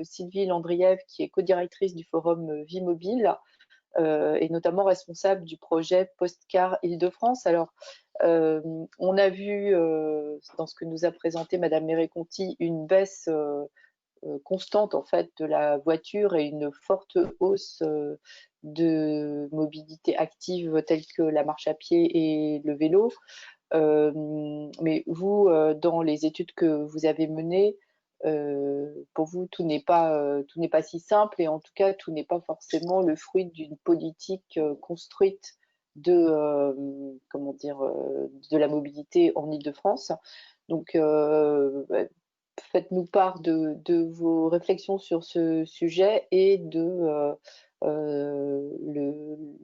Sylvie Landriev, qui est co-directrice du forum Vie Mobile, et notamment responsable du projet Postcar Île-de-France. Alors, on a vu, dans ce que nous a présenté Madame Merey-Conti, une baisse constante en fait de la voiture et une forte hausse de mobilité active telle que la marche à pied et le vélo. Mais vous, dans les études que vous avez menées, pour vous, tout n'est pas si simple, et en tout cas, tout n'est pas forcément le fruit d'une politique construite comment dire, de la mobilité en Île-de-France. Donc, faites-nous part de vos réflexions sur ce sujet et de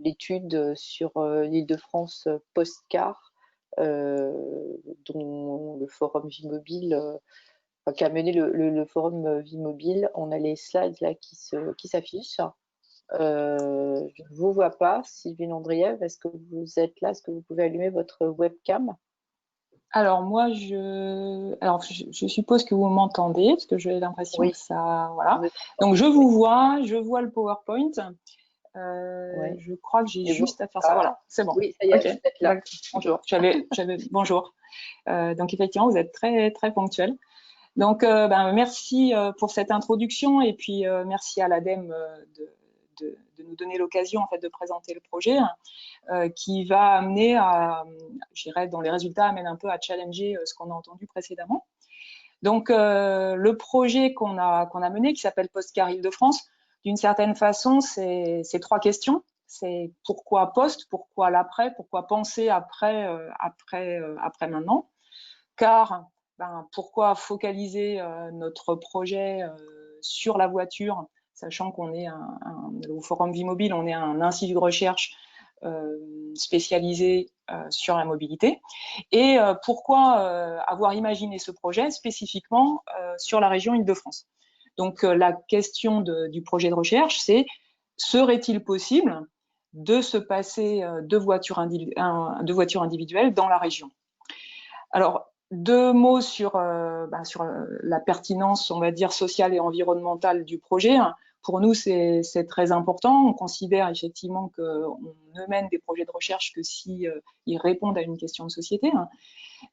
l'étude sur l'Île-de-France Postcar, dont le forum Vie Mobile, qu'a mené le forum Vie Mobile. On a les slides là qui s'affichent. Je ne vous vois pas, Sylvie Landriev. Est-ce que vous êtes là? Est-ce que vous pouvez allumer votre webcam? Alors moi, je suppose que vous m'entendez, parce que j'ai l'impression que ça, voilà. Donc je vous vois, je vois le PowerPoint. Ouais. Je crois que j'ai juste à faire ça. Voilà, c'est bon. Oui, ça y est, vous êtes là. Bonjour. Bonjour. Donc effectivement, vous êtes très très ponctuel. Donc merci pour cette introduction, et puis merci à l'ADEME de nous donner l'occasion en fait de présenter le projet, qui va amener à, je dirais, dont les résultats amènent un peu à challenger ce qu'on a entendu précédemment. Donc le projet qu'on a mené, qui s'appelle Postcar Île-de-France, d'une certaine façon, c'est trois questions. C'est pourquoi post, pourquoi l'après, pourquoi penser après maintenant. Car pourquoi focaliser notre projet sur la voiture, sachant qu'on est au Forum Vie Mobile, on est un institut de recherche spécialisé sur la mobilité. Et pourquoi avoir imaginé ce projet spécifiquement sur la région Île-de-France? Donc la question du projet de recherche, c'est: serait-il possible de se passer de voitures individuelles dans la région? Alors, deux mots sur la pertinence, on va dire, sociale et environnementale du projet. Pour nous, c'est très important. On considère effectivement qu'on ne mène des projets de recherche que si ils répondent à une question de société.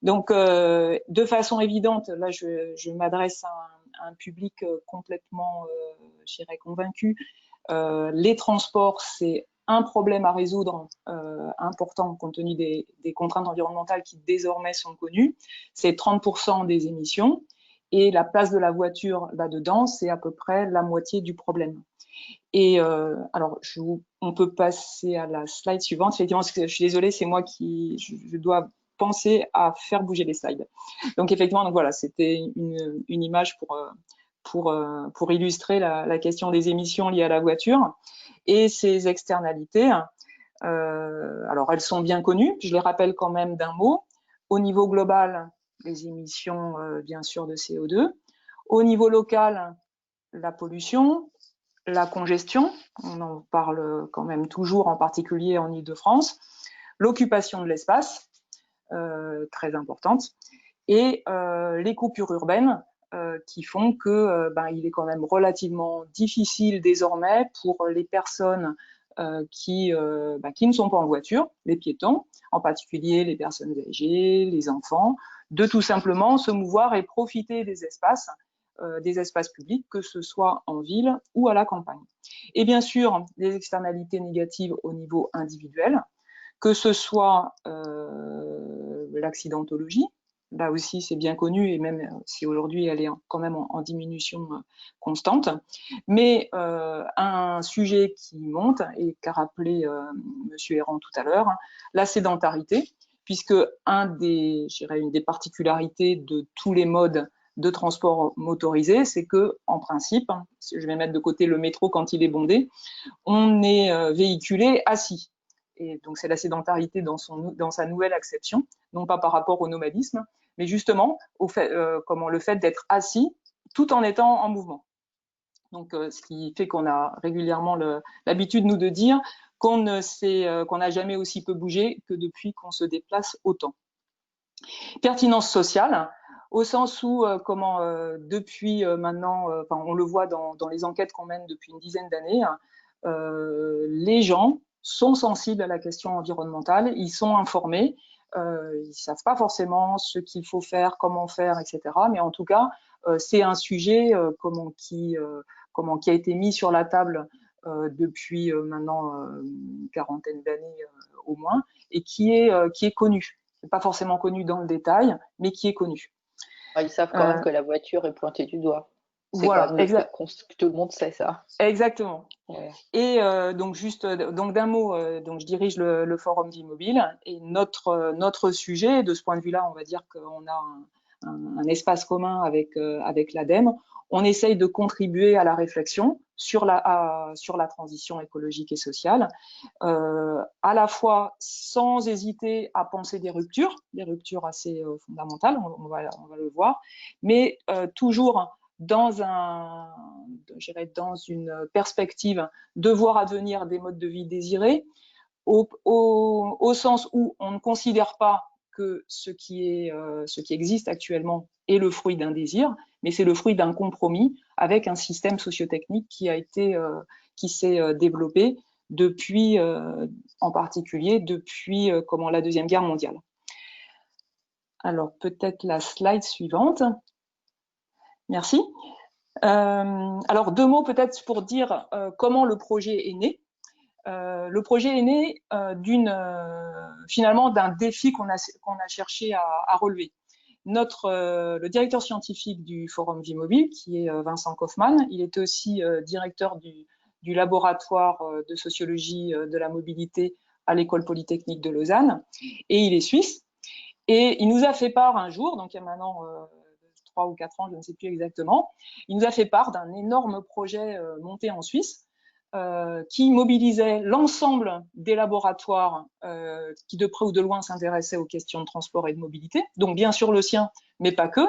Donc, de façon évidente, là, je m'adresse à un public complètement, je dirais, convaincu. Les transports, c'est un problème à résoudre important compte tenu des contraintes environnementales qui désormais sont connues. C'est 30% des émissions, et la place de la voiture là-dedans, c'est à peu près la moitié du problème. Et alors, on peut passer à la slide suivante. Effectivement, je suis désolée, c'est moi qui je dois penser à faire bouger les slides. Donc effectivement, donc voilà, c'était une image pour illustrer la question des émissions liées à la voiture et ses externalités. Alors, elles sont bien connues, je les rappelle quand même d'un mot. Au niveau global, les émissions, bien sûr, de CO2. Au niveau local, la pollution, la congestion, on en parle quand même toujours, en particulier en Île-de-France. L'occupation de l'espace, très importante. Et les coupures urbaines, qui font que il est quand même relativement difficile désormais pour les personnes qui ne sont pas en voiture, les piétons, en particulier les personnes âgées, les enfants, de tout simplement se mouvoir et profiter des espaces publics, que ce soit en ville ou à la campagne. Et bien sûr, les externalités négatives au niveau individuel, que ce soit l'accidentologie. Là aussi, c'est bien connu, et même si aujourd'hui elle est quand même en diminution constante. Mais un sujet qui monte, et qu'a rappelé Monsieur Errand tout à l'heure, la sédentarité, puisque une des particularités de tous les modes de transport motorisé, c'est que, en principe, je vais mettre de côté le métro quand il est bondé, on est véhiculé assis. Et donc c'est la sédentarité dans sa nouvelle acception, non pas par rapport au nomadisme, mais justement le fait d'être assis tout en étant en mouvement. Donc ce qui fait qu'on a régulièrement l'habitude, nous, de dire qu'on n'a jamais aussi peu bougé que depuis qu'on se déplace autant. Pertinence sociale. au sens où, depuis maintenant, on le voit dans les enquêtes qu'on mène depuis une dizaine d'années, les gens sont sensibles à la question environnementale, ils sont informés, ils savent pas forcément ce qu'il faut faire, comment faire, etc. Mais en tout cas, c'est un sujet qui a été mis sur la table depuis maintenant une quarantaine d'années au moins, et qui est connu. Pas forcément connu dans le détail, mais qui est connu. Ils savent quand même que la voiture est pointée du doigt. C'est Voilà, quand même le fait que tout le monde sait ça. Exactement. Ouais. Et donc d'un mot, donc je dirige le forum Vimobile, et notre sujet, de ce point de vue-là, on va dire qu'on a un espace commun avec l'ADEME. On essaye de contribuer à la réflexion sur la transition écologique et sociale, à la fois sans hésiter à penser des ruptures assez fondamentales, on va le voir, mais toujours dans une perspective de voir advenir des modes de vie désirés, au sens où on ne considère pas que ce qui existe actuellement est le fruit d'un désir, mais c'est le fruit d'un compromis avec un système sociotechnique qui s'est développé depuis, en particulier depuis la Deuxième Guerre mondiale. Alors peut-être la slide suivante. Merci. Alors deux mots peut-être pour dire comment le projet est né. Le projet est né finalement d'un défi qu'on a cherché à relever. Le directeur scientifique du Forum Vimobile, qui est Vincent Kaufmann, il est aussi directeur du laboratoire de sociologie de la mobilité à l'École polytechnique de Lausanne, et il est suisse. Et il nous a fait part un jour, donc il y a maintenant 3 ou 4 ans, je ne sais plus exactement, il nous a fait part d'un énorme projet monté en Suisse, qui mobilisait l'ensemble des laboratoires qui de près ou de loin s'intéressaient aux questions de transport et de mobilité, donc bien sûr le sien, mais pas que,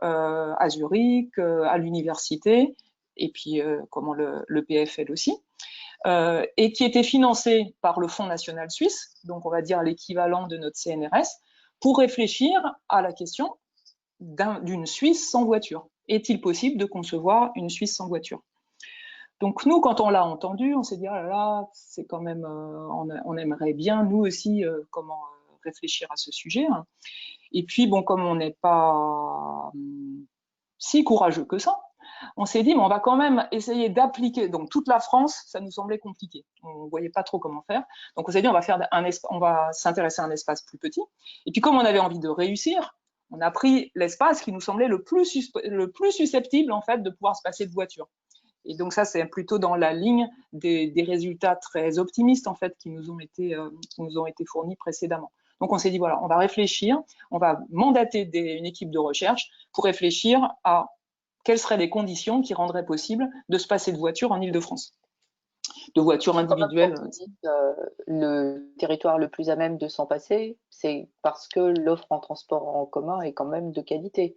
à Zurich, à l'université, et puis le PFL aussi, et qui était financé par le Fonds national suisse, donc on va dire l'équivalent de notre CNRS, pour réfléchir à la question d'une Suisse sans voiture. Est-il possible de concevoir une Suisse sans voiture ? Donc nous, quand on l'a entendu, on s'est dit, oh là là, c'est quand même, on aimerait bien, nous aussi, réfléchir à ce sujet. Et puis, bon, comme on n'est pas si courageux que ça, on s'est dit, mais on va quand même essayer d'appliquer. Donc toute la France, ça nous semblait compliqué. On ne voyait pas trop comment faire. Donc on s'est dit, on va s'intéresser à un espace plus petit. Et puis comme on avait envie de réussir, on a pris l'espace qui nous semblait le plus susceptible, en fait, de pouvoir se passer de voiture. Et donc ça, c'est plutôt dans la ligne des résultats très optimistes, en fait, qui nous ont été fournis précédemment. Donc on s'est dit, voilà, on va réfléchir, on va mandater une équipe de recherche pour réfléchir à quelles seraient les conditions qui rendraient possible de se passer de voiture en Île-de-France, de voitures individuelles. Quand vous dites, le territoire le plus à même de s'en passer, c'est parce que l'offre en transport en commun est quand même de qualité.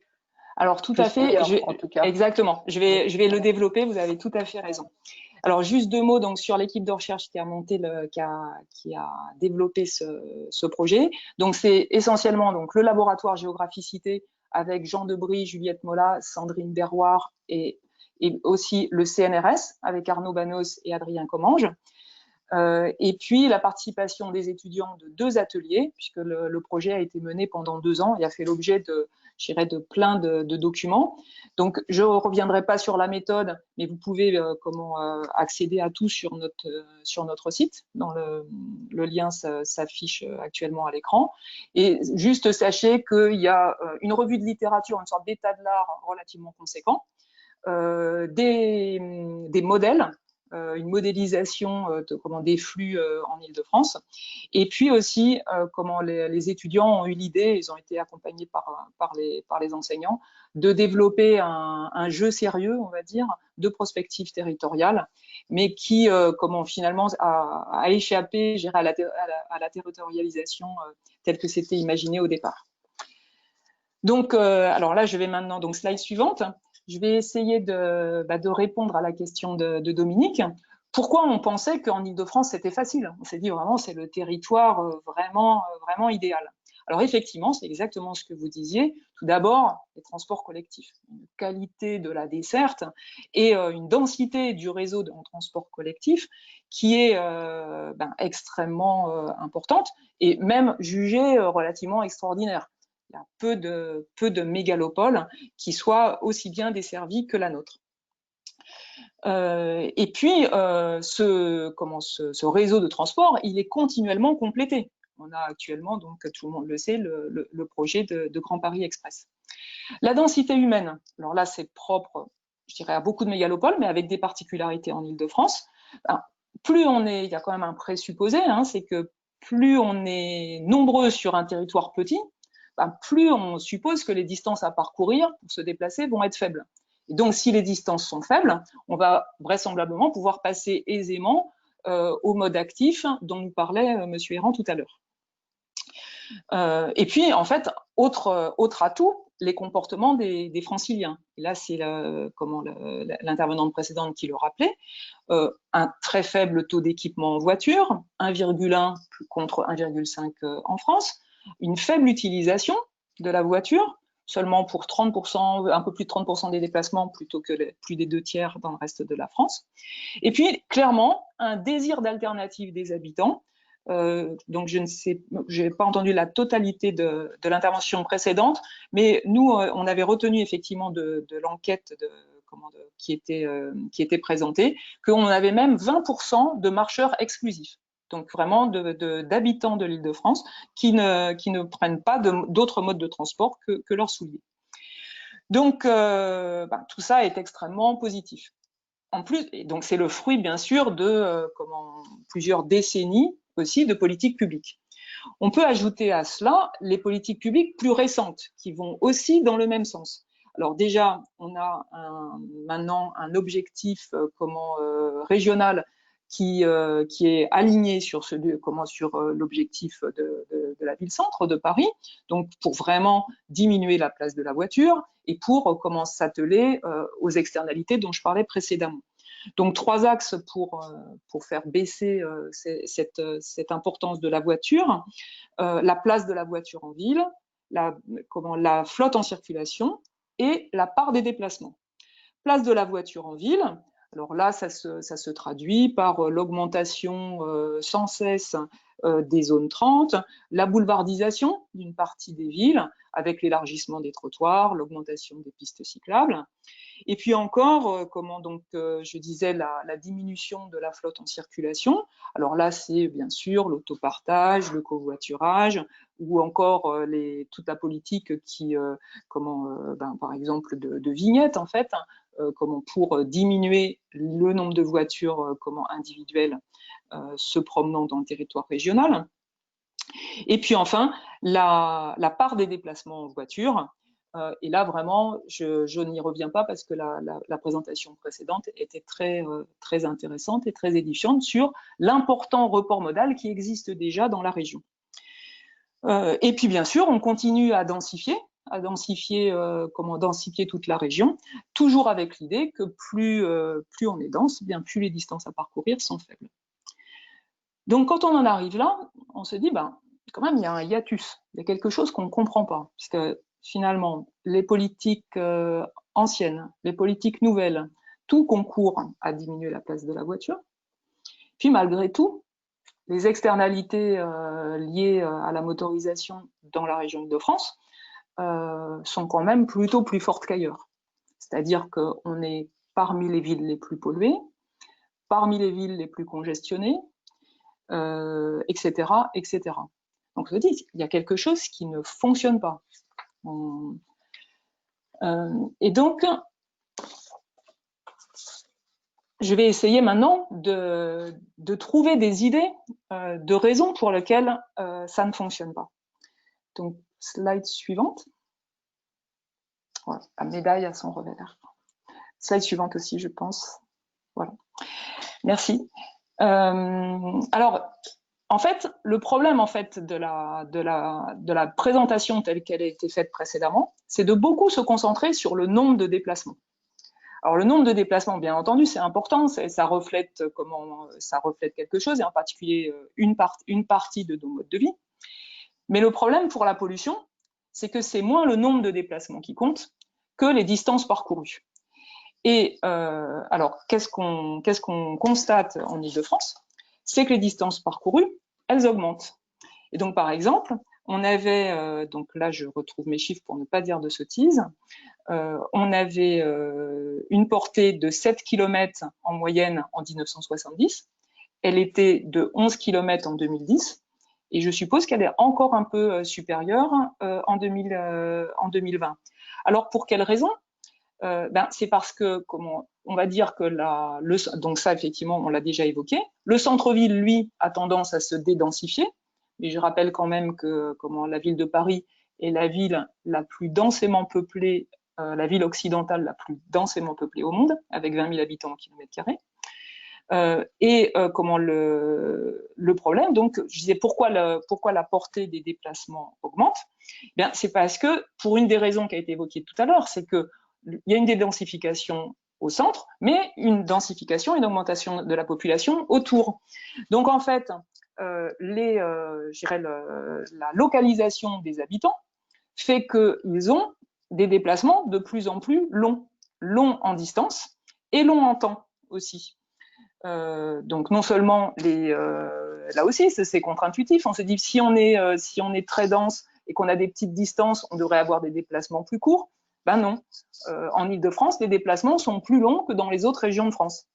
Alors tout à fait, en tout cas. Exactement, je vais le développer, vous avez tout à fait raison. Alors juste deux mots donc sur l'équipe de recherche qui a développé ce projet. Donc c'est essentiellement donc le laboratoire Géographicité avec Jean Debris, Juliette Mola, Sandrine Berroir et aussi le CNRS avec Arnaud Banos et Adrien Commange. Et puis la participation des étudiants de 2 ateliers, puisque le projet a été mené pendant 2 ans et a fait l'objet de plein de documents. Donc je ne reviendrai pas sur la méthode, mais vous pouvez accéder à tout sur notre site. Dans le lien s'affiche actuellement à l'écran. Et juste sachez qu'il y a une revue de littérature, une sorte d'état de l'art relativement conséquent, des modèles, une modélisation des flux en Île-de-France. Et puis aussi, comment les étudiants ont eu l'idée, ils ont été accompagnés par les enseignants, de développer un jeu sérieux, on va dire, de prospective territoriale, mais qui, finalement, a échappé, à la territorialisation telle que c'était imaginé au départ. Donc, alors là, je vais maintenant, donc slide suivante. Je vais essayer de répondre à la question de Dominique. Pourquoi on pensait qu'en Île-de-France, c'était facile? On s'est dit vraiment, c'est le territoire vraiment idéal. Alors effectivement, c'est exactement ce que vous disiez. Tout d'abord, les transports collectifs, une qualité de la desserte et une densité du réseau en transport collectif qui est extrêmement importante et même jugée relativement extraordinaire. Il y a peu de mégalopoles qui soient aussi bien desservis que la nôtre. Et puis, ce réseau de transport, il est continuellement complété. On a actuellement, donc tout le monde le sait, le projet de Grand Paris Express. La densité humaine, alors là, c'est propre, je dirais, à beaucoup de mégalopoles, mais avec des particularités en Île-de-France. Plus on est, il y a quand même un présupposé, c'est que plus on est nombreux sur un territoire petit, plus on suppose que les distances à parcourir pour se déplacer vont être faibles. Et donc, si les distances sont faibles, on va vraisemblablement pouvoir passer aisément au mode actif dont nous parlait Monsieur Errand tout à l'heure. Et puis, en fait, autre atout, les comportements des franciliens. Et là, c'est l'intervenante précédente qui le rappelait. Un très faible taux d'équipement en voiture, 1,1 contre 1,5 en France, une faible utilisation de la voiture, seulement pour 30%, un peu plus de 30% des déplacements plutôt que plus des 2/3 dans le reste de la France. Et puis, clairement, un désir d'alternative des habitants. Donc, je n'ai pas entendu la totalité de l'intervention précédente, mais nous, on avait retenu effectivement de l'enquête qui était présentée, qu'on avait même 20% de marcheurs exclusifs. Donc vraiment d'habitants de l'Île-de-France qui ne prennent pas d'autres modes de transport que leurs souliers. Donc tout ça est extrêmement positif. En plus, et donc c'est le fruit bien sûr de plusieurs décennies aussi de politiques publiques. On peut ajouter à cela les politiques publiques plus récentes qui vont aussi dans le même sens. Alors déjà, on a maintenant un objectif régional qui est aligné sur l'objectif de la ville-centre de Paris, donc pour vraiment diminuer la place de la voiture et pour s'atteler aux externalités dont je parlais précédemment. Donc 3 axes pour faire baisser cette importance de la voiture, la place de la voiture en ville, la flotte en circulation et la part des déplacements. Place de la voiture en ville, alors là, ça se traduit par l'augmentation sans cesse des zones 30, la boulevardisation d'une partie des villes avec l'élargissement des trottoirs, l'augmentation des pistes cyclables. Et puis encore, je disais, la diminution de la flotte en circulation. Alors là, c'est bien sûr l'autopartage, le covoiturage, ou encore toute la politique par exemple, de vignettes, en fait, pour diminuer le nombre de voitures individuelles se promenant dans le territoire régional. Et puis enfin, la part des déplacements en voiture. Et là, vraiment, je n'y reviens pas parce que la présentation précédente était très intéressante et très édifiante sur l'important report modal qui existe déjà dans la région. Et puis, bien sûr, on continue à densifier toute la région, toujours avec l'idée que plus on est dense, bien plus les distances à parcourir sont faibles. Donc, quand on en arrive là, on se dit, quand même, il y a un hiatus, il y a quelque chose qu'on ne comprend pas, puisque finalement, les politiques anciennes, les politiques nouvelles, tout concourt à diminuer la place de la voiture. Puis malgré tout, les externalités liées à la motorisation dans la région Île-de-France sont quand même plutôt plus fortes qu'ailleurs. C'est-à-dire qu'on est parmi les villes les plus polluées, parmi les villes les plus congestionnées, etc., etc. Donc je dis, il y a quelque chose qui ne fonctionne pas. Et donc, je vais essayer maintenant de trouver des idées de raisons pour lesquelles ça ne fonctionne pas. Donc, slide suivante. Voilà, la médaille à son revers. Slide suivante aussi, je pense. Voilà. Merci. Alors, en fait, le problème de la présentation telle qu'elle a été faite précédemment, c'est de beaucoup se concentrer sur le nombre de déplacements. Alors, le nombre de déplacements, bien entendu, c'est important, ça reflète quelque chose, et en particulier une partie de nos modes de vie. Mais le problème pour la pollution, c'est que c'est moins le nombre de déplacements qui compte que les distances parcourues. Et alors, qu'est-ce qu'on constate en Île-de-France? C'est que les distances parcourues, elles augmentent. Et donc, par exemple, on avait, donc là, je retrouve mes chiffres pour ne pas dire de sottises, on avait une portée de 7 km en moyenne en 1970, elle était de 11 km en 2010, et je suppose qu'elle est encore un peu supérieure en 2020. Alors, pour quelles raisons? C'est parce que, on va dire que donc ça, effectivement, on l'a déjà évoqué, le centre-ville, lui, a tendance à se dédensifier, mais je rappelle quand même que la ville de Paris est la ville la plus densément peuplée, la ville occidentale la plus densément peuplée au monde, avec 20 000 habitants au kilomètre carré. Comment le problème, donc je disais pourquoi la portée des déplacements augmente. Bien, c'est parce que, pour une des raisons qui a été évoquée tout à l'heure, c'est que il y a une dédensification au centre, mais une densification, une augmentation de la population autour. Donc en fait, je dirais la localisation des habitants fait qu'ils ont des déplacements de plus en plus longs en distance et longs en temps aussi. Donc non seulement là aussi c'est contre-intuitif, on se dit si on est très dense et qu'on a des petites distances, on devrait avoir des déplacements plus courts. Ben non, en Île-de-France, les déplacements sont plus longs que dans les autres régions de France.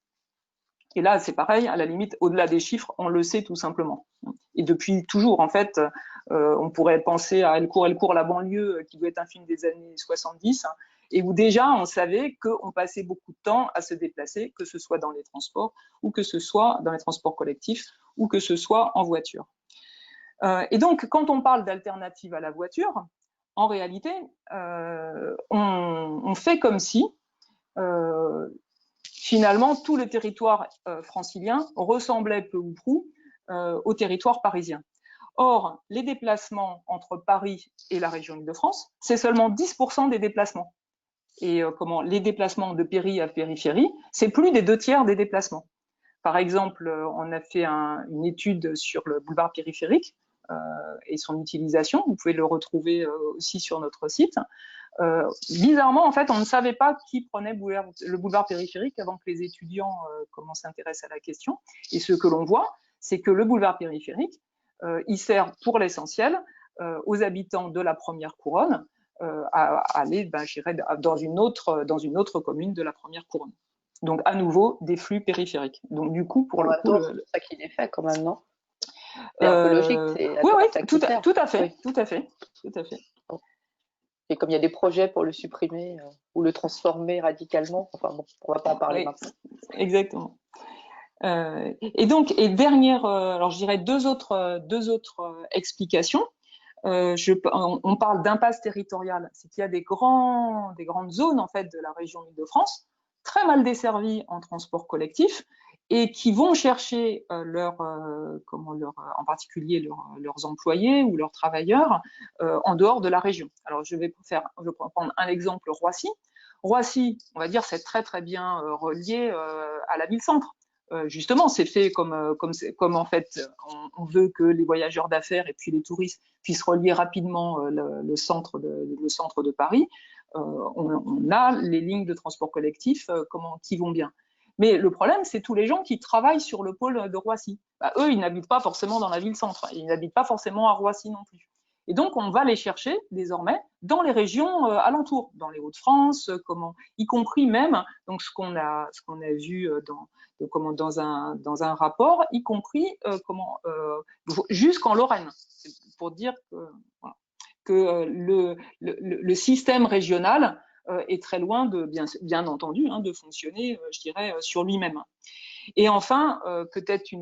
Et là, c'est pareil, à la limite, au-delà des chiffres, on le sait tout simplement. Et depuis toujours, en fait, on pourrait penser à Elle court, la banlieue, qui doit être un film des années 70, et où déjà, on savait qu'on passait beaucoup de temps à se déplacer, que ce soit dans les transports, ou que ce soit dans les transports collectifs, ou que ce soit en voiture. Et donc, quand on parle d'alternative à la voiture, en réalité, on fait comme si finalement tout le territoire francilien ressemblait peu ou prou au territoire parisien. Or, les déplacements entre Paris et la région Île-de-France, c'est seulement 10% des déplacements. Et les déplacements de péri à périphérie, c'est plus des 2/3 des déplacements. Par exemple, on a fait une étude sur le boulevard périphérique et son utilisation. Vous pouvez le retrouver aussi sur notre site. Bizarrement, en fait, on ne savait pas qui prenait le boulevard périphérique avant que les étudiants s'intéressent à la question. Et ce que l'on voit, c'est que le boulevard périphérique, il sert pour l'essentiel aux habitants de la première couronne à aller, dans une autre commune de la première couronne. Donc, à nouveau, des flux périphériques. Donc, du coup, pour le coup, c'est ça qu'il est fait quand même, non? C'est un peu logique. Oui, tout à fait, oui. tout à fait. Et comme il y a des projets pour le supprimer ou le transformer radicalement, enfin bon, on ne va pas en parler maintenant. Exactement. Et dernière, alors je dirais deux autres explications. On parle d'impasse territoriale, c'est qu'il y a des grandes zones en fait de la région Île-de-France très mal desservies en transport collectif et qui vont chercher en particulier leurs employés ou leurs travailleurs en dehors de la région. Alors je vais prendre un exemple, Roissy. Roissy, on va dire, c'est très très bien relié à la ville-centre. Justement, c'est fait comme en fait on veut que les voyageurs d'affaires et puis les touristes puissent relier rapidement le centre de Paris. On a les lignes de transport collectif qui vont bien. Mais le problème, c'est tous les gens qui travaillent sur le pôle de Roissy. Eux, ils n'habitent pas forcément dans la ville-centre. Ils n'habitent pas forcément à Roissy non plus. Et donc, on va les chercher désormais dans les régions alentours, dans les Hauts-de-France, y compris même, donc ce qu'on a vu dans un rapport, y compris jusqu'en Lorraine, pour dire que le système régional est très loin bien entendu de fonctionner, je dirais, sur lui-même. Et enfin, peut-être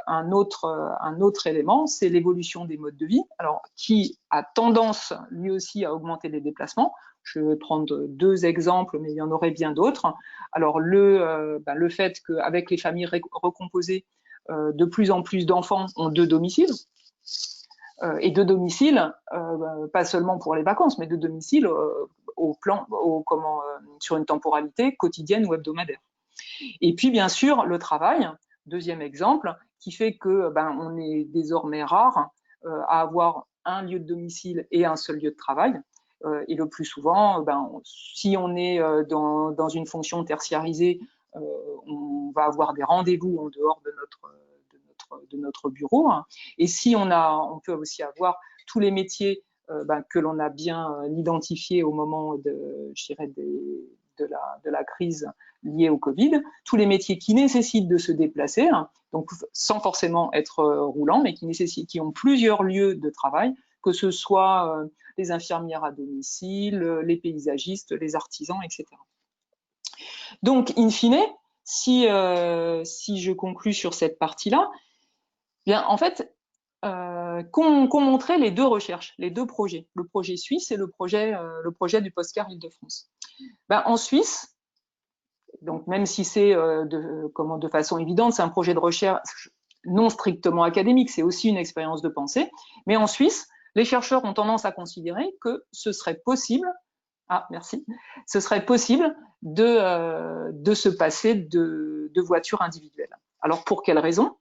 un autre élément, c'est l'évolution des modes de vie, alors qui a tendance lui aussi à augmenter les déplacements. Je vais prendre deux exemples, mais il y en aurait bien d'autres. Alors le fait qu'avec les familles recomposées, de plus en plus d'enfants ont 2 domiciles. Et 2 domiciles, pas seulement pour les vacances, mais 2 domiciles sur une temporalité quotidienne ou hebdomadaire. Et puis, bien sûr, le travail, deuxième exemple, qui fait que on est désormais rare à avoir un lieu de domicile et un seul lieu de travail. Et le plus souvent, si on est dans une fonction tertiarisée, on va avoir des rendez-vous en dehors de notre bureau. Et si on peut aussi avoir tous les métiers que l'on a bien identifiés au moment je dirais, de la crise liée au Covid, tous les métiers qui nécessitent de se déplacer, donc sans forcément être roulants, mais qui ont plusieurs lieux de travail, que ce soit les infirmières à domicile, les paysagistes, les artisans, etc. Donc, in fine, si je conclus sur cette partie-là, bien, en fait, qu'ont montré les deux recherches, les deux projets, le projet suisse et le projet du Postcar Île-de-France. En Suisse, donc même si c'est de façon évidente, c'est un projet de recherche non strictement académique, c'est aussi une expérience de pensée, mais en Suisse, les chercheurs ont tendance à considérer que ce serait possible, ce serait possible de se passer de voitures individuelles. Alors pour quelles raisons ?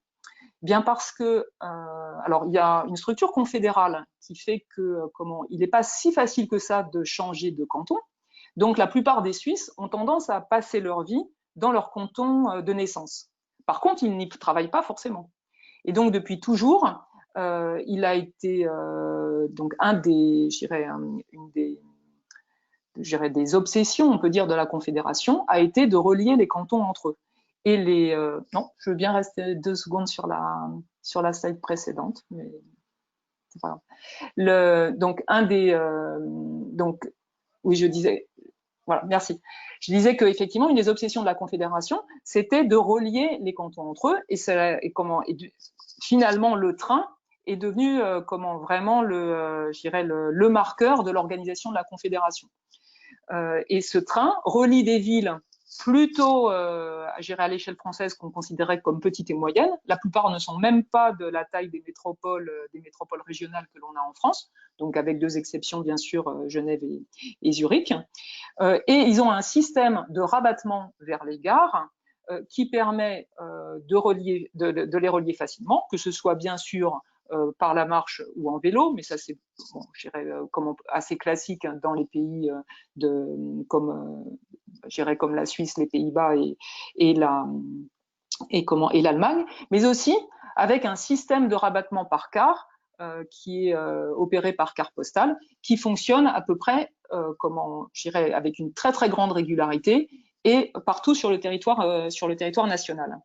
Bien parce que, alors il y a une structure confédérale qui fait que il n'est pas si facile que ça de changer de canton. Donc la plupart des Suisses ont tendance à passer leur vie dans leur canton de naissance. Par contre, ils n'y travaillent pas forcément. Et donc depuis toujours, il a été donc une des obsessions, on peut dire, de la Confédération, a été de relier les cantons entre eux. Et non, je veux bien rester 2 secondes sur la slide précédente, mais c'est pas grave. Donc, oui, je disais, voilà, merci. Je disais qu'effectivement, une des obsessions de la Confédération, c'était de relier les cantons entre eux, finalement, le train est devenu vraiment le marqueur de l'organisation de la Confédération. Et ce train relie des villes plutôt à l'échelle française qu'on considérait comme petites et moyennes. La plupart ne sont même pas de la taille des métropoles régionales que l'on a en France, donc avec 2 exceptions bien sûr, Genève et Zurich. Et ils ont un système de rabattement vers les gares qui permet de les relier facilement, que ce soit bien sûr par la marche ou en vélo, mais ça c'est assez classique dans les pays comme la Suisse, les Pays-Bas et l'Allemagne, mais aussi avec un système de rabattement par car qui est opéré par carte postale, qui fonctionne à peu près avec une très très grande régularité et partout sur le territoire national.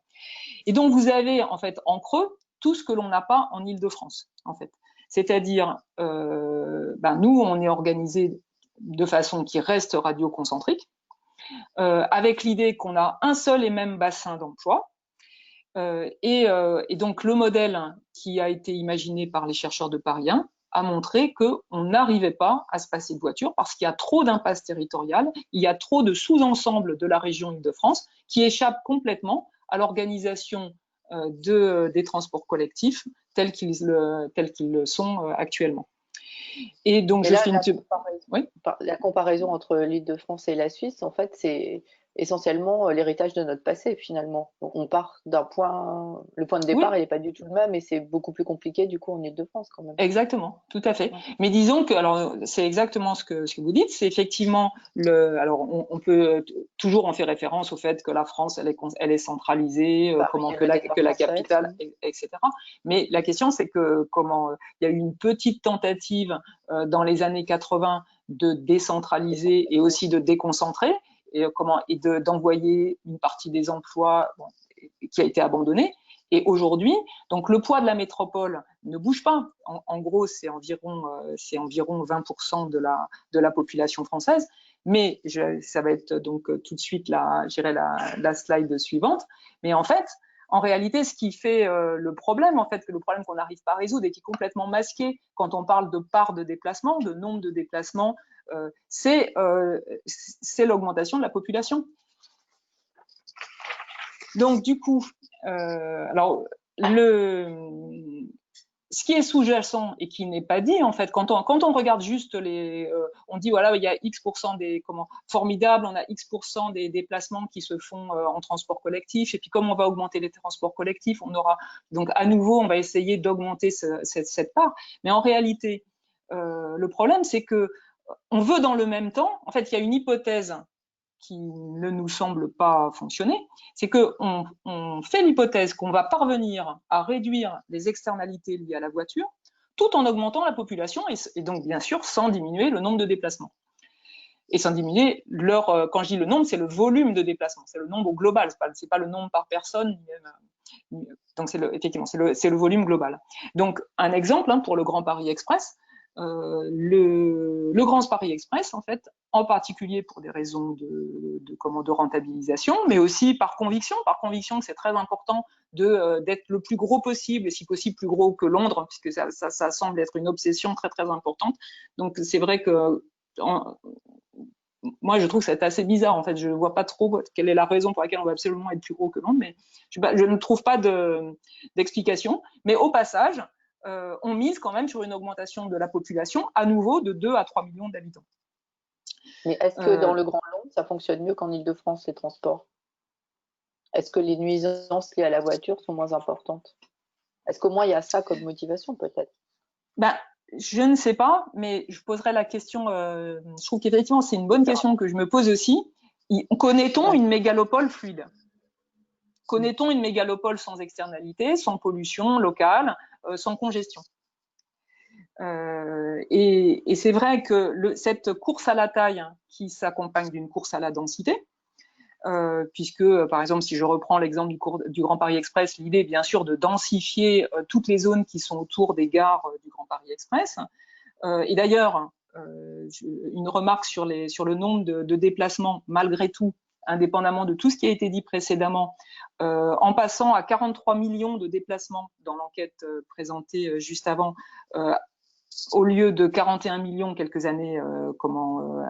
Et donc vous avez en fait en creux tout ce que l'on n'a pas en Île-de-France, en fait. C'est-à-dire, nous, on est organisé de façon qui reste radioconcentrique, avec l'idée qu'on a un seul et même bassin d'emploi. Et donc, le modèle qui a été imaginé par les chercheurs de Paris 1 a montré qu'on n'arrivait pas à se passer de voiture parce qu'il y a trop d'impasses territoriales, il y a trop de sous-ensembles de la région Île-de-France qui échappent complètement à l'organisation des transports collectifs tels qu'ils le sont actuellement. Et donc, la comparaison entre l'Île-de-France et la Suisse, en fait, c'est essentiellement l'héritage de notre passé, finalement. On part d'un point, le point de départ, il n'est pas du tout le même et c'est beaucoup plus compliqué, du coup, en Île-de-France, quand même. Exactement, tout à fait. Ouais. Mais disons que, alors, c'est exactement ce que vous dites, c'est effectivement alors, on peut toujours en faire référence au fait que la France, elle est centralisée, que la capitale, etc. Mais la question, c'est que il y a eu une petite tentative dans les années 80 de décentraliser et aussi de déconcentrer et d'envoyer une partie des emplois qui a été abandonnée. Et aujourd'hui, donc le poids de la métropole ne bouge pas. En gros, c'est environ 20% de la population française. Mais ça va être donc tout de suite la slide suivante. Mais en fait, en réalité, ce qui fait le problème qu'on n'arrive pas à résoudre et qui est complètement masqué quand on parle de part de déplacement, de nombre de déplacements, c'est l'augmentation de la population. Donc du coup, alors ce qui est sous-jacent et qui n'est pas dit en fait, quand on regarde juste on dit voilà il y a X% formidable, on a X% des déplacements qui se font en transport collectif et puis comme on va augmenter les transports collectifs, on aura donc à nouveau on va essayer d'augmenter cette part, mais en réalité le problème, c'est que on veut dans le même temps, en fait, il y a une hypothèse qui ne nous semble pas fonctionner, c'est qu'on fait l'hypothèse qu'on va parvenir à réduire les externalités liées à la voiture tout en augmentant la population et donc bien sûr sans diminuer le nombre de déplacements. Et sans diminuer quand je dis le nombre, c'est le volume de déplacement, c'est le nombre au global, c'est pas le nombre par personne, donc effectivement, c'est le volume global. Donc un exemple pour le Grand Paris Express, le Grand Paris Express, en fait, en particulier pour des raisons de rentabilisation, mais aussi par conviction que c'est très important d'être le plus gros possible, et si possible plus gros que Londres, puisque ça semble être une obsession très très importante. Donc c'est vrai que moi je trouve que c'est assez bizarre, en fait, je ne vois pas trop quelle est la raison pour laquelle on va absolument être plus gros que Londres, mais je ne trouve pas d'explication. Mais au passage, on mise quand même sur une augmentation de la population, à nouveau de 2 à 3 millions d'habitants. Mais est-ce que dans le Grand Londres, ça fonctionne mieux qu'en Île-de-France, les transports? Est-ce que les nuisances liées à la voiture sont moins importantes? Est-ce qu'au moins il y a ça comme motivation, peut-être? Je ne sais pas, mais je poserai la question. Je trouve qu'effectivement, c'est une bonne question que je me pose aussi. Connaît-on une mégalopole fluide? Connaît-on une mégalopole sans externalité, sans pollution locale, sans congestion? Et c'est vrai que cette course à la taille qui s'accompagne d'une course à la densité, puisque, par exemple, si je reprends l'exemple du Grand Paris Express, l'idée est bien sûr de densifier toutes les zones qui sont autour des gares du Grand Paris Express. Et d'ailleurs, une remarque sur le nombre de déplacements, malgré tout, indépendamment de tout ce qui a été dit précédemment, en passant à 43 millions de déplacements dans l'enquête présentée juste avant, au lieu de 41 millions quelques années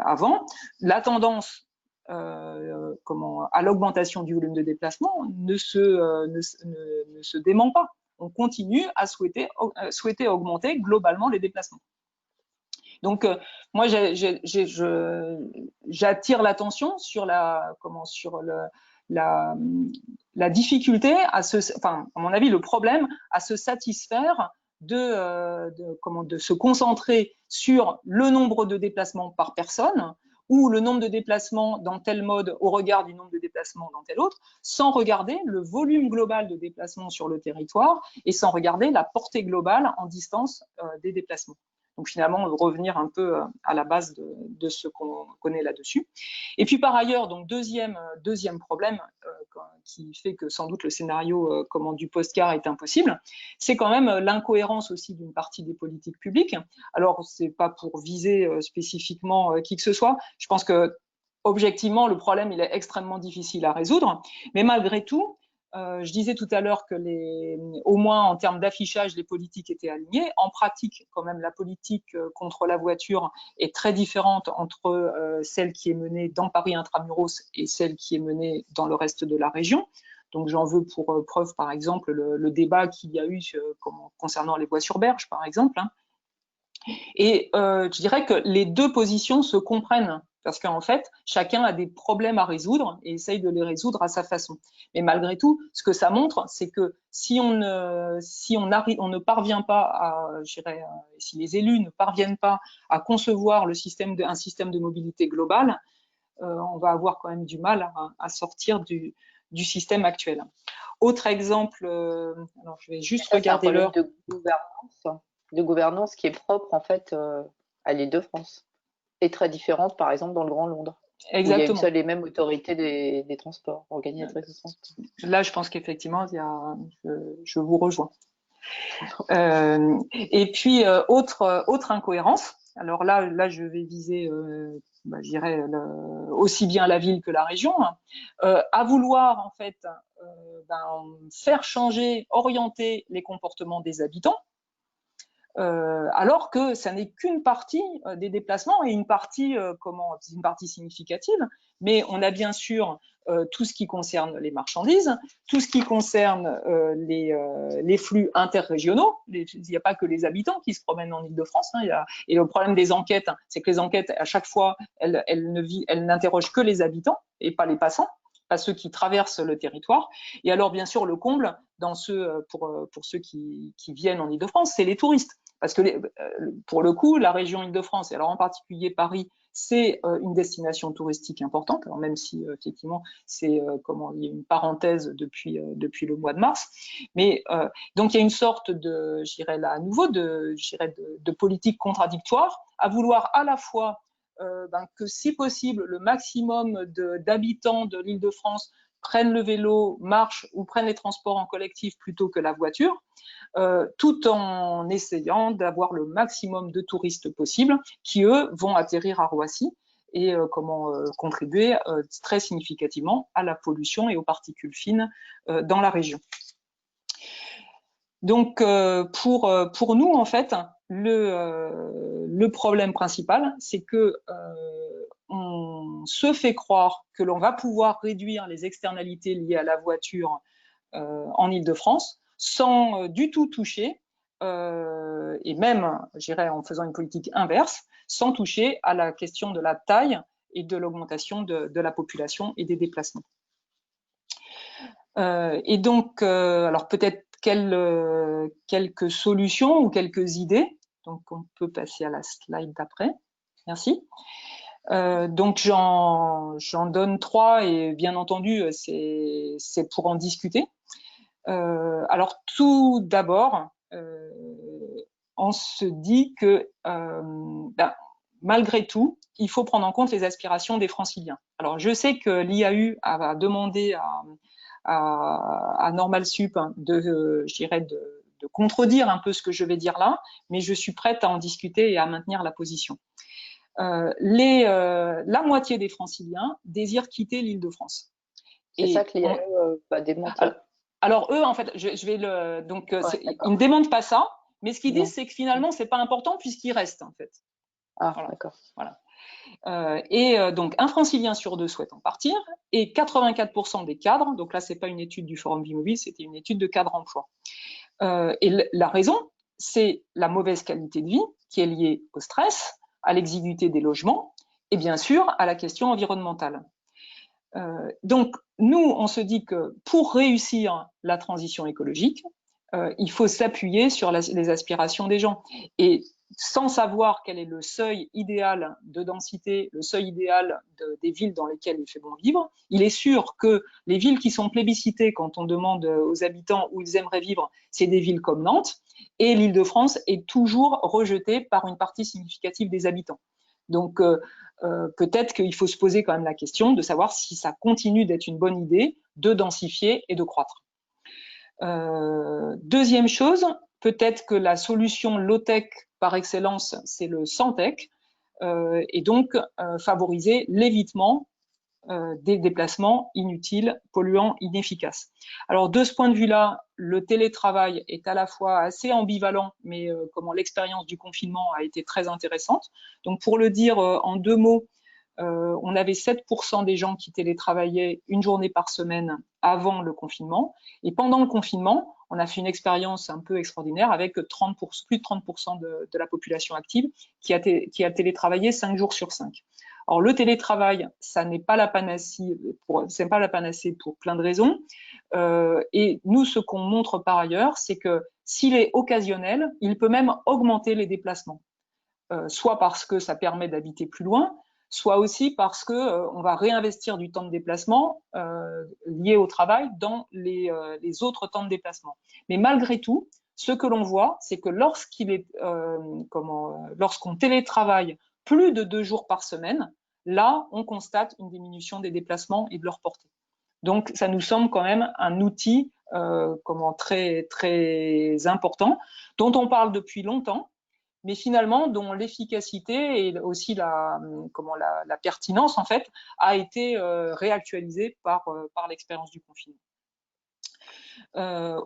avant, la tendance à l'augmentation du volume de déplacement ne se dément pas. On continue à souhaiter augmenter globalement les déplacements. Donc, moi, j'attire l'attention sur la difficulté à mon avis, le problème à se satisfaire de se concentrer sur le nombre de déplacements par personne ou le nombre de déplacements dans tel mode au regard du nombre de déplacements dans tel autre, sans regarder le volume global de déplacements sur le territoire et sans regarder la portée globale en distance des déplacements. Donc finalement, revenir un peu à la base de ce qu'on connaît là-dessus. Et puis par ailleurs, donc deuxième problème qui fait que sans doute le scénario du post-car est impossible, c'est quand même l'incohérence aussi d'une partie des politiques publiques. Alors c'est pas pour viser spécifiquement qui que ce soit. Je pense que objectivement, le problème il est extrêmement difficile à résoudre, mais malgré tout, je disais tout à l'heure que au moins en termes d'affichage, les politiques étaient alignées. En pratique, quand même, la politique contre la voiture est très différente entre celle qui est menée dans Paris intramuros et celle qui est menée dans le reste de la région. Donc j'en veux pour preuve, par exemple, le débat qu'il y a eu concernant les voies sur berge, par exemple. Et je dirais que les deux positions se comprennent parce qu'en fait, chacun a des problèmes à résoudre et essaye de les résoudre à sa façon. Mais malgré tout, ce que ça montre, c'est que si on ne parvient pas si les élus ne parviennent pas à concevoir un système de mobilité globale, on va avoir quand même du mal à sortir du système actuel. Autre exemple, alors je vais juste regarder l'heure. De gouvernance qui est propre en fait à l'Île-de-France et très différente par exemple dans le Grand Londres. Exactement. Où il y a une seule et même autorité des transports, organisatrice de transport. Là, je pense qu'effectivement, je vous rejoins. Et puis, autre incohérence. Alors là, je vais viser, je dirais, aussi bien la ville que la région, à vouloir en fait faire changer, orienter les comportements des habitants. Alors que ça n'est qu'une partie des déplacements et une partie significative, mais on a bien sûr tout ce qui concerne les marchandises, tout ce qui concerne les flux interrégionaux. Il n'y a pas que les habitants qui se promènent en Île-de-France. Et le problème des enquêtes, c'est que les enquêtes, à chaque fois, elles n'interrogent que les habitants et pas les passants, pas ceux qui traversent le territoire. Et alors, bien sûr, le comble pour ceux qui viennent en Île-de-France, c'est les touristes. parce que pour le coup, la région Île-de-France, et alors en particulier Paris, c'est une destination touristique importante, alors même si effectivement c'est il y a une parenthèse depuis le mois de mars, mais donc il y a une sorte de, je dirais là à nouveau, de politique contradictoire, à vouloir à la fois que si possible le maximum d'habitants de l'Île-de-France prennent le vélo, marchent ou prennent les transports en collectif plutôt que la voiture, tout en essayant d'avoir le maximum de touristes possible qui, eux, vont atterrir à Roissy et contribuer très significativement à la pollution et aux particules fines dans la région. Donc, pour nous, en fait, le problème principal, c'est que on se fait croire que l'on va pouvoir réduire les externalités liées à la voiture en Île-de-France sans du tout toucher, et même, je dirais, en faisant une politique inverse, sans toucher à la question de la taille et de l'augmentation de la population et des déplacements. Et donc, alors peut-être quelques solutions ou quelques idées. Donc, on peut passer à la slide d'après. Merci. Donc, j'en donne 3 et bien entendu, c'est pour en discuter. Alors, tout d'abord, on se dit que malgré tout, il faut prendre en compte les aspirations des franciliens. Alors, je sais que l'IAU a demandé à Normal Sup de contredire un peu ce que je vais dire là, mais je suis prête à en discuter et à maintenir la position. La moitié des franciliens désirent quitter l'Île-de-France. C'est ça que l'IAU va démontrer. Alors eux, en fait, je vais ils ne démontent pas ça, mais ce qu'ils disent, c'est que finalement, c'est pas important puisqu'ils restent, en fait. Ah, voilà. D'accord. Voilà. Donc, un francilien sur 2 souhaite en partir, et 84% des cadres, donc là, c'est pas une étude du Forum Vie Mobile, c'était une étude de cadre emploi. Et la raison, c'est la mauvaise qualité de vie qui est liée au stress, à l'exiguïté des logements, et bien sûr, à la question environnementale. Donc, nous, on se dit que pour réussir la transition écologique, il faut s'appuyer sur les aspirations des gens. Et sans savoir quel est le seuil idéal de densité, le seuil idéal des villes dans lesquelles il fait bon vivre, il est sûr que les villes qui sont plébiscitées quand on demande aux habitants où ils aimeraient vivre, c'est des villes comme Nantes, et l'Île-de-France est toujours rejetée par une partie significative des habitants. Donc, peut-être qu'il faut se poser quand même la question de savoir si ça continue d'être une bonne idée de densifier et de croître. Deuxième chose, peut-être que la solution low-tech par excellence, c'est le sans-tech, et donc favoriser l'évitement des déplacements inutiles, polluants, inefficaces. Alors de ce point de vue-là, le télétravail est à la fois assez ambivalent, mais l'expérience du confinement a été très intéressante. Donc pour le dire en 2 mots, on avait 7% des gens qui télétravaillaient une journée par semaine avant le confinement. Et pendant le confinement, on a fait une expérience un peu extraordinaire avec plus de 30% de la population active qui a télétravaillé 5 jours sur 5. Alors le télétravail, ça n'est pas la panacée pour plein de raisons. Et nous, ce qu'on montre par ailleurs, c'est que s'il est occasionnel, il peut même augmenter les déplacements. Soit parce que ça permet d'habiter plus loin, soit aussi parce que on va réinvestir du temps de déplacement lié au travail dans les autres temps de déplacement. Mais malgré tout, ce que l'on voit, c'est que lorsqu'on télétravaille plus de 2 jours par semaine, là, on constate une diminution des déplacements et de leur portée. Donc, ça nous semble quand même un outil très, très important, dont on parle depuis longtemps, mais finalement dont l'efficacité et aussi la pertinence en fait a été réactualisée par l'expérience du confinement.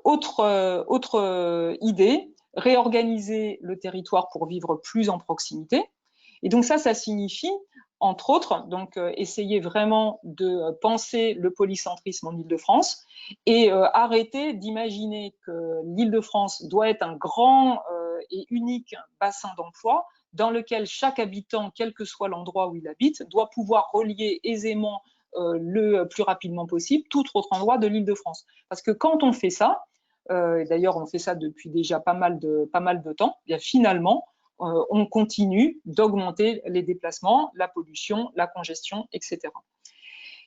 Autre idée, réorganiser le territoire pour vivre plus en proximité. Et donc ça signifie entre autres, donc essayer vraiment de penser le polycentrisme en Île-de-France et arrêter d'imaginer que l'Île-de-France doit être un grand et unique bassin d'emploi dans lequel chaque habitant, quel que soit l'endroit où il habite, doit pouvoir relier aisément le plus rapidement possible tout autre endroit de l'Île-de-France. Parce que quand on fait ça, d'ailleurs on fait ça depuis déjà pas mal de temps, bien finalement, on continue d'augmenter les déplacements, la pollution, la congestion, etc.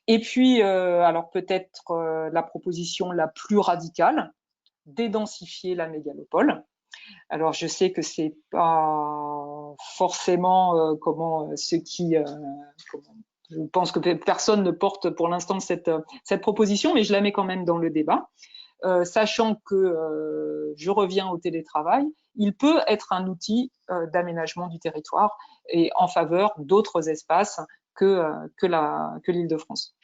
Et puis, alors peut-être la proposition la plus radicale, dédensifier la mégalopole. Alors je sais que c'est pas forcément ce qui je pense que personne ne porte pour l'instant cette proposition, mais je la mets quand même dans le débat, sachant que je reviens au télétravail, il peut être un outil d'aménagement du territoire et en faveur d'autres espaces que l'Île-de-France.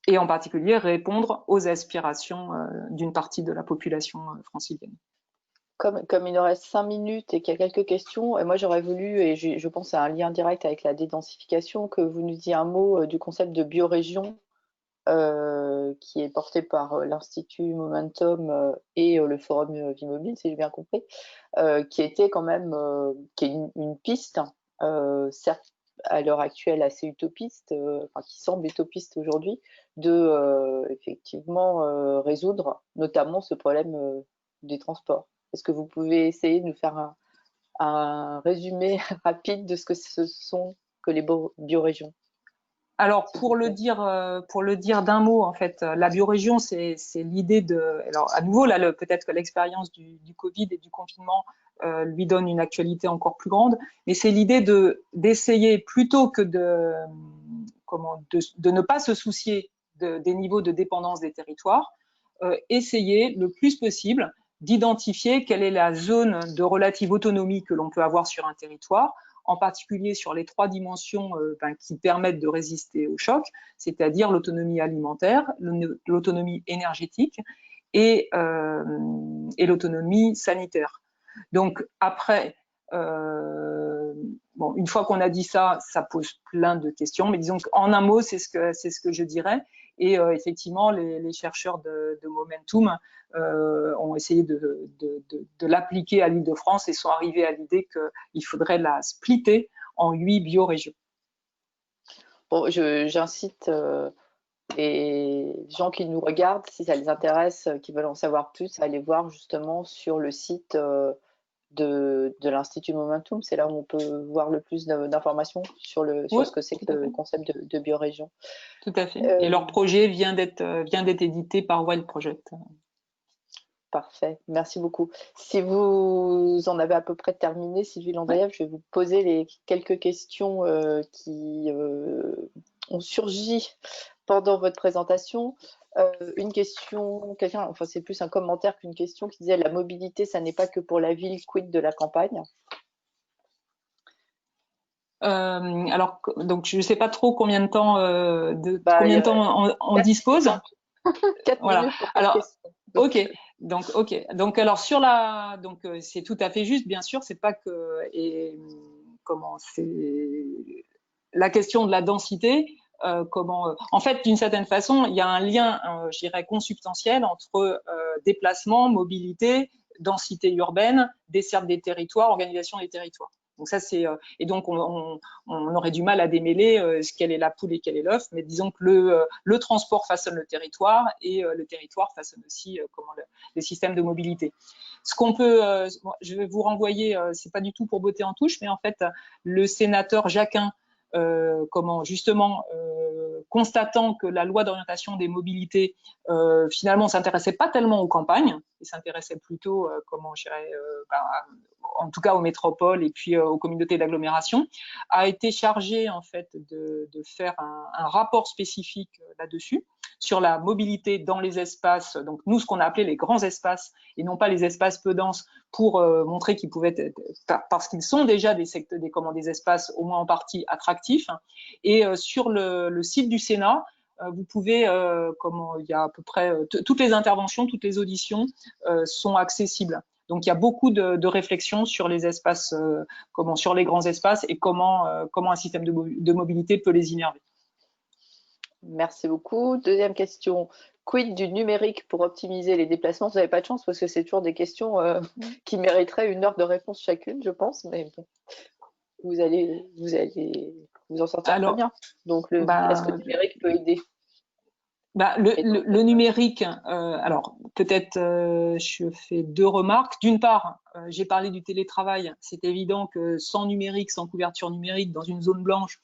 Et en particulier répondre aux aspirations d'une partie de la population francilienne. Comme il nous reste 5 minutes et qu'il y a quelques questions, et moi j'aurais voulu, et je pense à un lien direct avec la dédensification, que vous nous disiez un mot du concept de biorégion qui est porté par l'Institut Momentum et le Forum Vie Mobile, si j'ai bien compris, qui était quand même qui est une piste, certes à l'heure actuelle assez utopiste, enfin, qui semble utopiste aujourd'hui, de effectivement résoudre notamment ce problème des transports. Est-ce que vous pouvez essayer de nous faire un résumé rapide de ce que ce sont que les biorégions? Alors pour le dire d'un mot, en fait, la biorégion, c'est l'idée de. Alors à nouveau là, peut-être que l'expérience du Covid et du confinement lui donne une actualité encore plus grande, mais c'est l'idée d'essayer plutôt que de ne pas se soucier des niveaux de dépendance des territoires, essayer le plus possible d'identifier quelle est la zone de relative autonomie que l'on peut avoir sur un territoire, en particulier sur les 3 dimensions qui permettent de résister au choc, c'est-à-dire l'autonomie alimentaire, l'autonomie énergétique et l'autonomie sanitaire. Donc après, une fois qu'on a dit ça, ça pose plein de questions, mais disons qu'en un mot, c'est ce que je dirais. Et effectivement, les chercheurs de Momentum ont essayé de l'appliquer à l'Île-de-France et sont arrivés à l'idée qu'il faudrait la splitter en 8 biorégions. Bon, j'incite les gens qui nous regardent, si ça les intéresse, qui veulent en savoir plus, à aller voir justement sur le site de l'Institut Momentum. C'est là où on peut voir le plus d'informations sur ce que c'est que le concept de biorégion. Tout à fait. Et leur projet vient d'être édité par Wild Project. Parfait, merci beaucoup. Si vous en avez à peu près terminé, Sylvie Landriève, je vais vous poser quelques questions qui ont surgi pendant votre présentation. Une question, enfin c'est plus un commentaire qu'une question, qui disait la mobilité, ça n'est pas que pour la ville, quid de la campagne? Alors, donc je ne sais pas trop combien de temps, on dispose. 4 voilà. minutes pour alors, question. Donc alors c'est tout à fait juste, bien sûr, c'est pas que c'est la question de la densité. En fait, d'une certaine façon, il y a un lien, je dirais, consubstantiel entre déplacement, mobilité, densité urbaine, desserte des territoires, organisation des territoires. Donc ça, et donc on aurait du mal à démêler quelle est la poule et quel est l'œuf, mais disons que le transport façonne le territoire et le territoire façonne aussi les systèmes de mobilité. Ce qu'on peut, je vais vous renvoyer, c'est pas du tout pour botter en touche, mais en fait le sénateur Jacquin, justement constatant que la loi d'orientation des mobilités finalement s'intéressait pas tellement aux campagnes, et s'intéressait plutôt en tout cas aux métropoles et puis aux communautés d'agglomération, a été chargé en fait de faire un rapport spécifique là-dessus sur la mobilité dans les espaces, donc nous ce qu'on a appelé les grands espaces et non pas les espaces peu denses, pour montrer qu'ils pouvaient être, parce qu'ils sont déjà des espaces au moins en partie attractifs. Et sur le site du Sénat, vous pouvez, il y a à peu près toutes les interventions, toutes les auditions sont accessibles. Donc il y a beaucoup de réflexions sur les espaces, sur les grands espaces et comment un système de mobilité peut les innerver. Merci beaucoup. Deuxième question, quid du numérique pour optimiser les déplacements? Vous n'avez pas de chance parce que c'est toujours des questions qui mériteraient 1 heure de réponse chacune, je pense, mais bon, vous allez vous en sortir très bien. Donc, est-ce que le numérique peut aider? Le numérique, alors peut-être je fais deux remarques. D'une part, j'ai parlé du télétravail. C'est évident que sans numérique, sans couverture numérique, dans une zone blanche,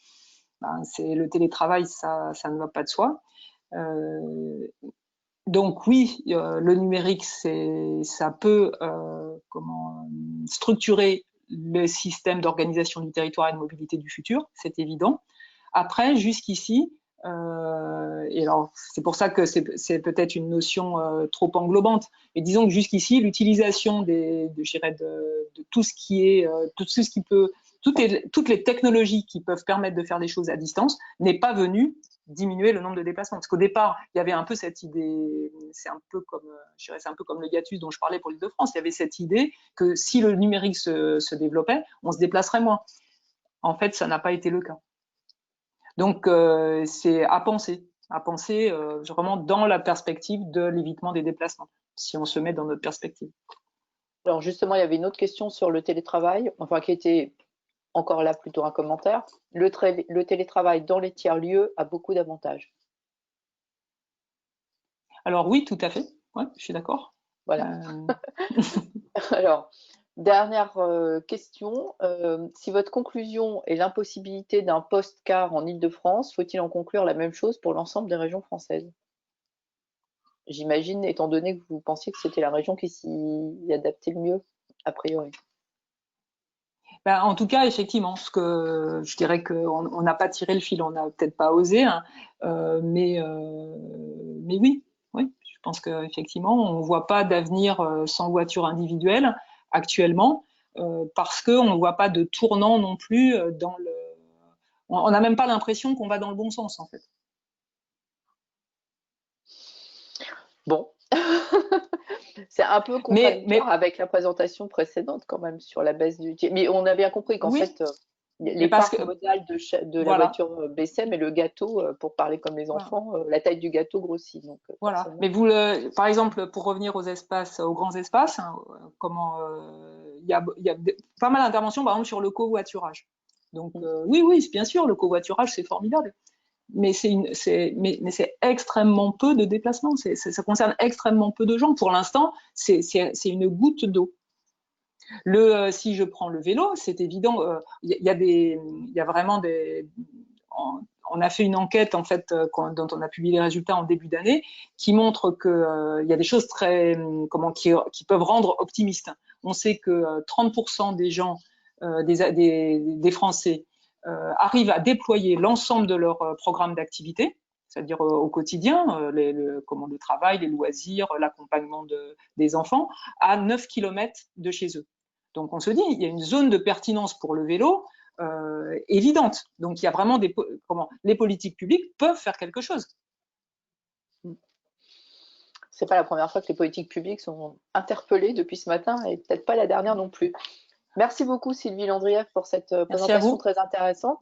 c'est le télétravail, ça ne va pas de soi. Donc oui, le numérique, ça peut structurer le système d'organisation du territoire et de mobilité du futur, c'est évident. Après, jusqu'ici, et alors c'est pour ça que c'est peut-être une notion trop englobante, mais disons que jusqu'ici, l'utilisation de tout ce qui est, tout ce qui peut, toutes les technologies qui peuvent permettre de faire des choses à distance n'est pas venue diminuer le nombre de déplacements. Parce qu'au départ, il y avait un peu cette idée, c'est un peu comme le hiatus dont je parlais pour l'Île-de-France, il y avait cette idée que si le numérique se développait, on se déplacerait moins. En fait, ça n'a pas été le cas. Donc, c'est à penser vraiment dans la perspective de l'évitement des déplacements, si on se met dans notre perspective. Alors justement, il y avait une autre question sur le télétravail, enfin qui était encore là plutôt un commentaire. Le télétravail dans les tiers-lieux a beaucoup d'avantages. Alors oui, tout à fait. Ouais, je suis d'accord. Voilà. Alors, dernière question. Si votre conclusion est l'impossibilité d'un post-car en Île-de-France, faut-il en conclure la même chose pour l'ensemble des régions françaises? J'imagine, étant donné que vous pensiez que c'était la région qui s'y adaptait le mieux, a priori. En tout cas, effectivement, je dirais qu'on n'a pas tiré le fil, on n'a peut-être pas osé, hein, mais oui, je pense qu'effectivement, on ne voit pas d'avenir sans voiture individuelle actuellement, parce qu'on ne voit pas de tournant non plus on n'a même pas l'impression qu'on va dans le bon sens, en fait. Bon. C'est un peu contradictoire avec la présentation précédente quand même sur la baisse du... Mais on a bien compris qu'en fait, les parts modales de la voiture baissaient, mais le gâteau, pour parler comme les enfants, la taille du gâteau grossit. Donc, voilà. Mais par exemple, pour revenir aux grands espaces, hein, il y a pas mal d'interventions, par exemple, sur le covoiturage. Donc, oui, bien sûr, le covoiturage, c'est formidable. Mais c'est extrêmement peu de déplacements. Ça concerne extrêmement peu de gens. Pour l'instant, c'est une goutte d'eau. Si je prends le vélo, c'est évident. Il y a vraiment on a fait une enquête en fait dont on a publié les résultats en début d'année qui montre que il y a des choses qui peuvent rendre optimistes. On sait que 30% des gens, des Français, arrivent à déployer l'ensemble de leur programme d'activité, c'est-à-dire au quotidien, le travail, les loisirs, l'accompagnement des enfants, à 9 km de chez eux. Donc on se dit, il y a une zone de pertinence pour le vélo évidente. Donc il y a vraiment les politiques publiques peuvent faire quelque chose. C'est pas la première fois que les politiques publiques sont interpellées depuis ce matin et peut-être pas la dernière non plus. Merci beaucoup Sylvie Landriève pour cette présentation très intéressante.